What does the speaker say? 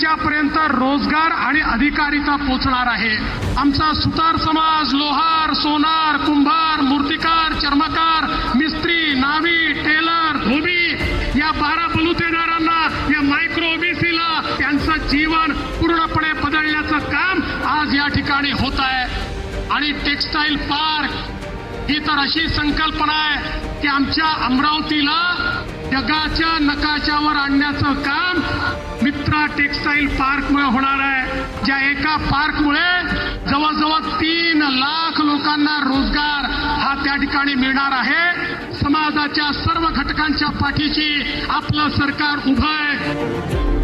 त्यांच्यापर्यंत रोजगार आणि अधिकारिता पोहोचणार आहे। आमचा सुतार समाज लोहार, सोनार, कुंभार, मूर्तिकार, चर्मकार, मिस्त्री, नावी, टेलर, धोबी या 12 बलुतेदारांना, या मायक्रो ओबीसीला त्यांचं जीवन पूर्णपणे बदलण्याचं काम आज या ठिकाणी होत आहे। आणि टेक्सटाईल पार्क ही तर अशी संकल्पना आहे की आमच्या अमरावतीला जगाच्या नकाशावर आणण्याचं काम मित्रा टेक्सटाईल पार्कमुळे होणार आहे। ज्या एका पार्कमुळे जवळजवळ 3 लाख लोकांना रोजगार हा त्या ठिकाणी मिळणार आहे। समाजाच्या सर्व घटकांच्या पाठीशी आपलं सरकार उभं आहे।